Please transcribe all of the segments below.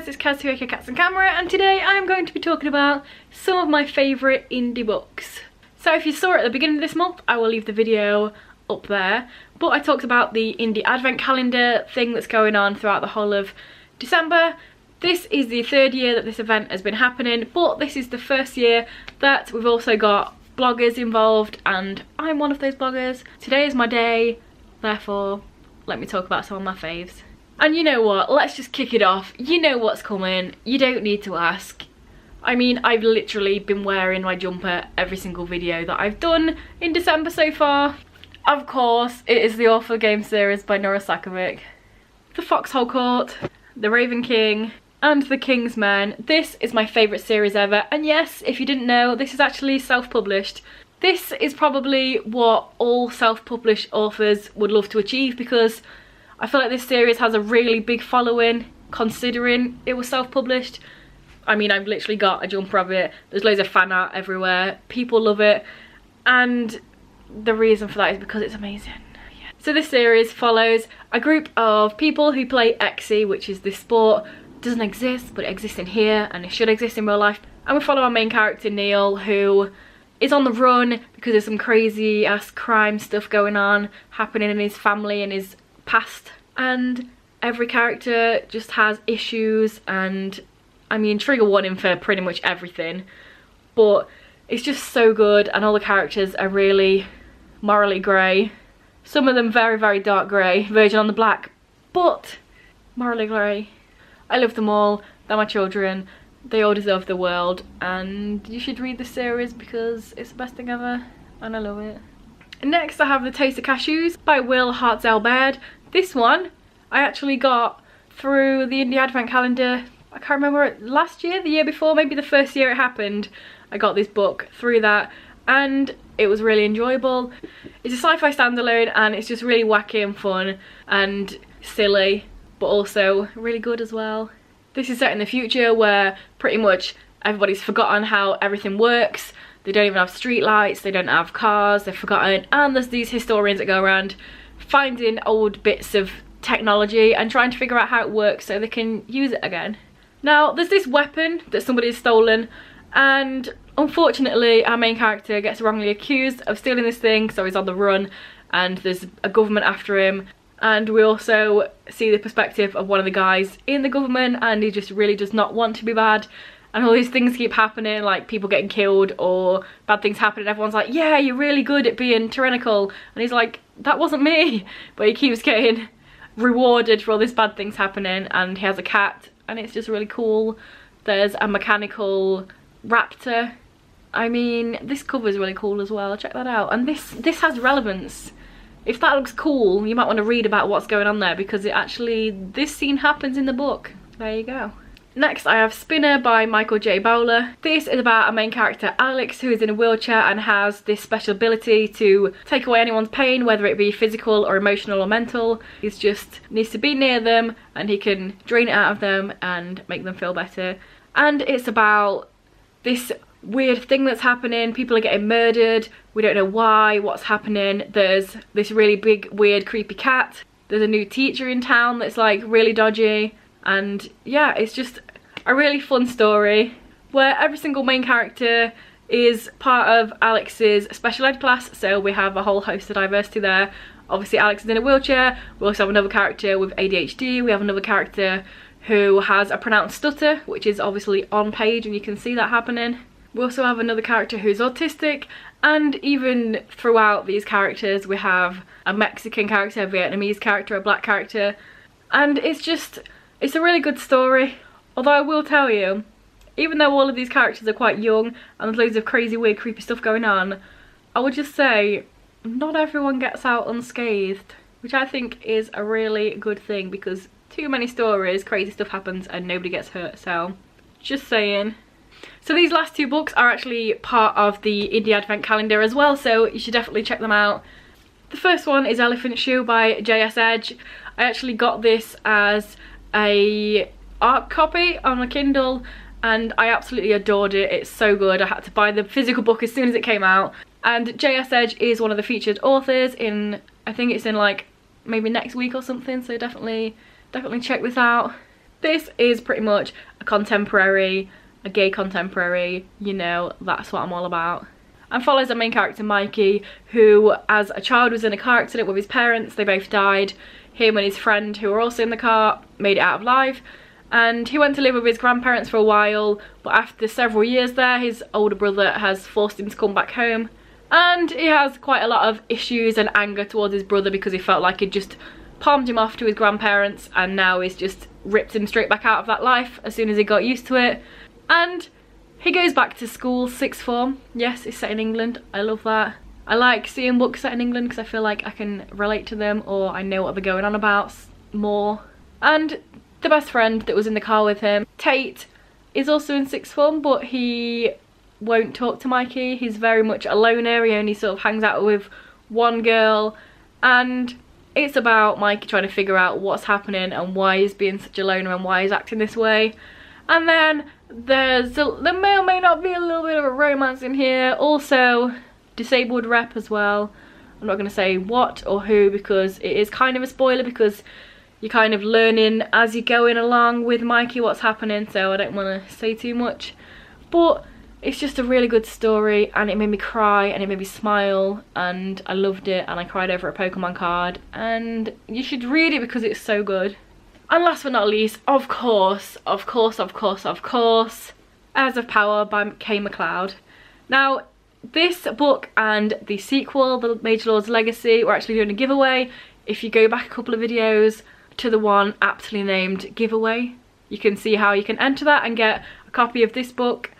guys, it's Kaz here, aka Cats and Camera, and today I'm going to be talking about some of my favourite indie books. So if you saw it at the beginning of this month, I will leave the video up there, but I talked about the indie advent calendar thing that's going on throughout the whole of December. This is the third year that this event has been happening, but this is the first year that we've also got bloggers involved, and I'm one of those bloggers. Today is my day, therefore let me talk about some of my faves. And you know what, let's just kick it off. You know what's coming, you don't need to ask. I mean, I've literally been wearing my jumper every single video that I've done in December so far. Of course, it is the Awful Game series by Nora Sakavic. The Foxhole Court, The Raven King, and The King's Men. This is my favourite series ever, and yes, if you didn't know, this is actually self-published. This is probably what all self-published authors would love to achieve, because I feel like this series has a really big following considering it was self-published. I mean, I've literally got a jumper of it, there's loads of fan art everywhere, people love it, and the reason for that is because it's amazing. Yeah. So this series follows a group of people who play Xe, which is this sport. It doesn't exist, but it exists in here and it should exist in real life. And we follow our main character Neil, who is on the run because there's some crazy ass crime stuff going on happening in his family and his past, and every character just has issues, and I mean, trigger warning for pretty much everything, but it's just so good, and all the characters are really morally grey. Some of them very, very dark grey, Virgin on the Black, but morally grey. I love them all, they're my children, they all deserve the world, and you should read this series because it's the best thing ever, and I love it. Next I have The Taste of Cashews by Will Hartzell-Baird. This one I actually got through the Indie Advent Calendar. I can't remember, last year, the year before, maybe the first year it happened. I got this book through that and it was really enjoyable. It's a sci-fi standalone and it's just really wacky and fun and silly, but also really good as well. This is set in the future where pretty much everybody's forgotten how everything works. They don't even have street lights, they don't have cars, they're forgotten, and there's these historians that go around finding old bits of technology and trying to figure out how it works so they can use it again. Now, there's this weapon that somebody has stolen, and unfortunately our main character gets wrongly accused of stealing this thing, so he's on the run and there's a government after him. And we also see the perspective of one of the guys in the government, and he just really does not want to be bad. And all these things keep happening, like people getting killed or bad things happening. Everyone's like, yeah, you're really good at being tyrannical. And he's like, that wasn't me. But he keeps getting rewarded for all these bad things happening. And he has a cat and it's just really cool. There's a mechanical raptor. I mean, this cover is really cool as well. Check that out. And this has relevance. If that looks cool, you might want to read about what's going on there, because it actually, this scene happens in the book. There you go. Next I have Spinner by Michael J. Bowler. This is about a main character, Alex, who is in a wheelchair and has this special ability to take away anyone's pain, whether it be physical or emotional or mental. He just needs to be near them and he can drain it out of them and make them feel better. And it's about this weird thing that's happening. People are getting murdered, we don't know why, what's happening. There's this really big, weird, creepy cat. There's a new teacher in town that's like really dodgy. And yeah, it's just a really fun story where every single main character is part of Alex's special ed class, so we have a whole host of diversity there. Obviously Alex is in a wheelchair, we also have another character with ADHD, we have another character who has a pronounced stutter, which is obviously on page and you can see that happening. We also have another character who's autistic, and even throughout these characters we have a Mexican character, a Vietnamese character, a black character, and it's a really good story. Although I will tell you, even though all of these characters are quite young and there's loads of crazy, weird, creepy stuff going on, I would just say not everyone gets out unscathed, which I think is a really good thing, because too many stories, crazy stuff happens and nobody gets hurt, so just saying. So these last two books are actually part of the Indie Advent Calendar as well, so you should definitely check them out. The first one is Elephant Shoe by J.S. Edge. I actually got this as a art copy on a Kindle and I absolutely adored it. It's so good. I had to buy the physical book as soon as it came out, and J.S. Edge is one of the featured authors in, I think it's in like maybe next week or something, so definitely check this out. this is pretty much a contemporary, a gay contemporary, you know, that's what I'm all about. And follows our main character Mikey, who as a child was in a car accident with his parents. They both died. Him and his friend, who were also in the car, made it out alive. And he went to live with his grandparents for a while, but after several years there, his older brother has forced him to come back home. And he has quite a lot of issues and anger towards his brother because he felt like he'd just palmed him off to his grandparents, and now he's just ripped him straight back out of that life as soon as he got used to it. And he goes back to school, sixth form. Yes, it's set in England. I love that. I like seeing books set in England because I feel like I can relate to them, or I know what they're going on about more. And the best friend that was in the car with him, Tate, is also in sixth form, but he won't talk to Mikey. He's very much a loner. He only sort of hangs out with one girl, and it's about Mikey trying to figure out what's happening and why he's being such a loner and why he's acting this way. And then there may or may not be a little bit of a romance in here. Also, disabled rep as well. I'm not going to say what or who because it is kind of a spoiler, because you're kind of learning as you're going along with Mikey what's happening, so I don't want to say too much. But it's just a really good story, and it made me cry and it made me smile, and I loved it, and I cried over a Pokemon card, and you should read it because it's so good. And last but not least, of course, Heirs of Power by Kay MacLeod. Now, this book and the sequel, The Mage Lord's Legacy, we're actually doing a giveaway. If you go back a couple of videos to the one aptly named giveaway, you can see how you can enter that and get a copy of this book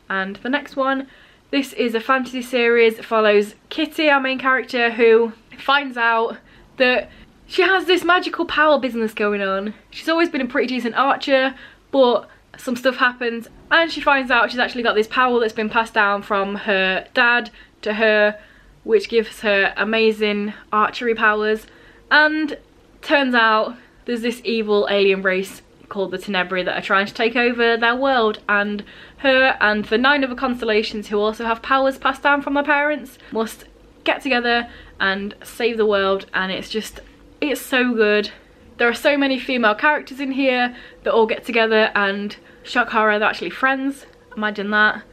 and the next one. This is a fantasy series. It follows Kitty, our main character, who finds out that she has this magical power business going on. She's always been a pretty decent archer, but some stuff happens and she finds out she's actually got this power that's been passed down from her dad to her, which gives her amazing archery powers. And turns out there's this evil alien race called the Tenebri that are trying to take over their world, and her and the 9 other constellations who also have powers passed down from their parents must get together and save the world. And it's so good. There are so many female characters in here that all get together, and shock horror, they're actually friends. Imagine that.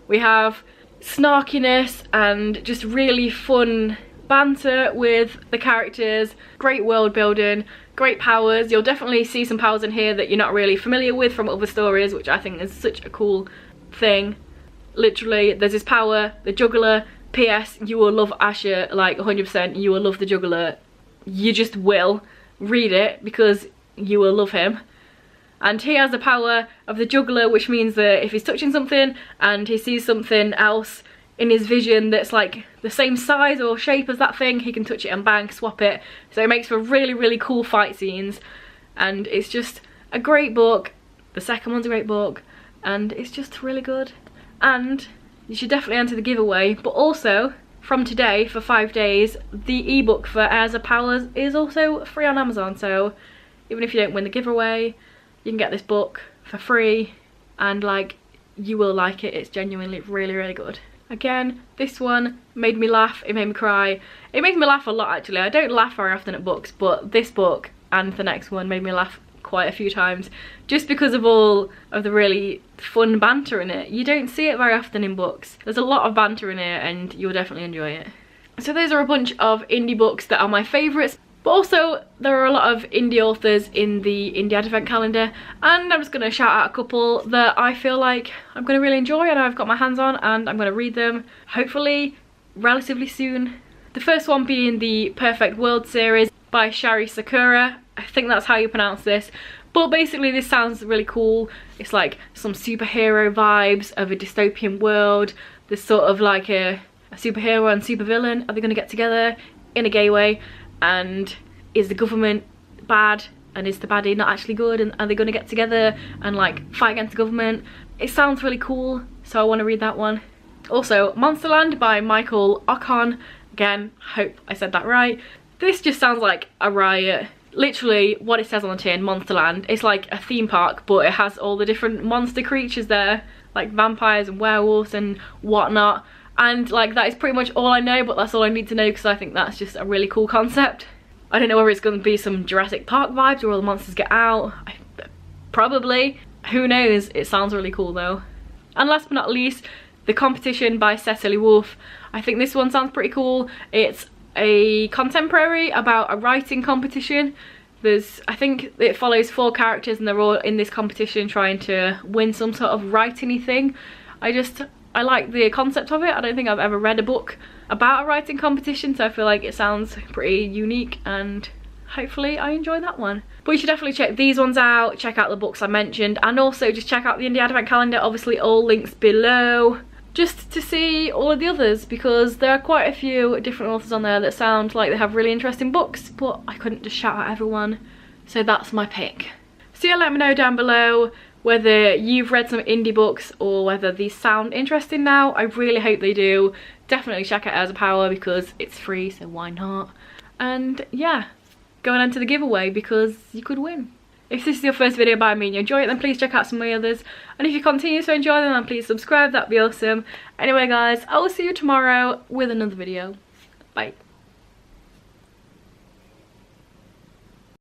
We have snarkiness and just really fun banter with the characters, great world building, great powers. You'll definitely see some powers in here that you're not really familiar with from other stories, which I think is such a cool thing. Literally, there's this power, the juggler. PS, you will love Asher, like 100%, you will love the juggler. You just will. Read it because you will love him. And he has the power of the juggler, which means that if he's touching something and he sees something else in his vision that's like the same size or shape as that thing, he can touch it and bang, swap it. So it makes for really, really cool fight scenes, and it's just a great book. The second one's a great book, and it's just really good. And you should definitely enter the giveaway, but also from today for 5 days, the ebook for Heirs of Powers is also free on Amazon. So even if you don't win the giveaway, you can get this book for free, and like, you will like it. It's genuinely really, really good. Again, this one made me laugh, it made me cry. It makes me laugh a lot actually. I don't laugh very often at books, but this book and the next one made me laugh quite a few times, just because of all of the really fun banter in it. You don't see it very often in books. There's a lot of banter in it, and you'll definitely enjoy it. So those are a bunch of indie books that are my favourites, but also there are a lot of indie authors in the Indie Advent calendar, and I'm just going to shout out a couple that I feel like I'm going to really enjoy and I've got my hands on, and I'm going to read them hopefully relatively soon. The first one being the Perfect World series by Shari Sakura. I think that's how you pronounce this, but basically this sounds really cool. It's like some superhero vibes of a dystopian world. There's sort of like a superhero and supervillain. Are they going to get together in a gay way? And is the government bad, and is the baddie not actually good, and are they going to get together and like fight against the government? It sounds really cool, so I want to read that one. Also, Monsterland by Michael Ocon. Again, hope I said that right. This just sounds like a riot. Literally what it says on the tin, Monsterland. It's like a theme park, but it has all the different monster creatures there, like vampires and werewolves and whatnot. And like, that is pretty much all I know, but that's all I need to know because I think that's just a really cool concept. I don't know whether it's going to be some Jurassic Park vibes where all the monsters get out. Probably. Who knows? It sounds really cool though. And last but not least, The Competition by Cecily Wolf. I think this one sounds pretty cool. It's a contemporary about a writing competition. I think it follows 4 characters and they're all in this competition trying to win some sort of writing-y thing. I like the concept of it. I don't think I've ever read a book about a writing competition, so I feel like it sounds pretty unique and hopefully I enjoy that one. But you should definitely check these ones out, check out the books I mentioned, and also just check out the Indie Advent Calendar, obviously all links below, just to see all of the others, because there are quite a few different authors on there that sound like they have really interesting books, but I couldn't just shout out everyone, so that's my pick. So yeah, let me know down below whether you've read some indie books or whether these sound interesting now. I really hope they do. Definitely check out As a Power because it's free, so why not? And yeah, go on to the giveaway because you could win. If this is your first video by me and you enjoy it, then please check out some of my others. And if you continue to enjoy them, then please subscribe, that'd be awesome. Anyway guys, I will see you tomorrow with another video. Bye.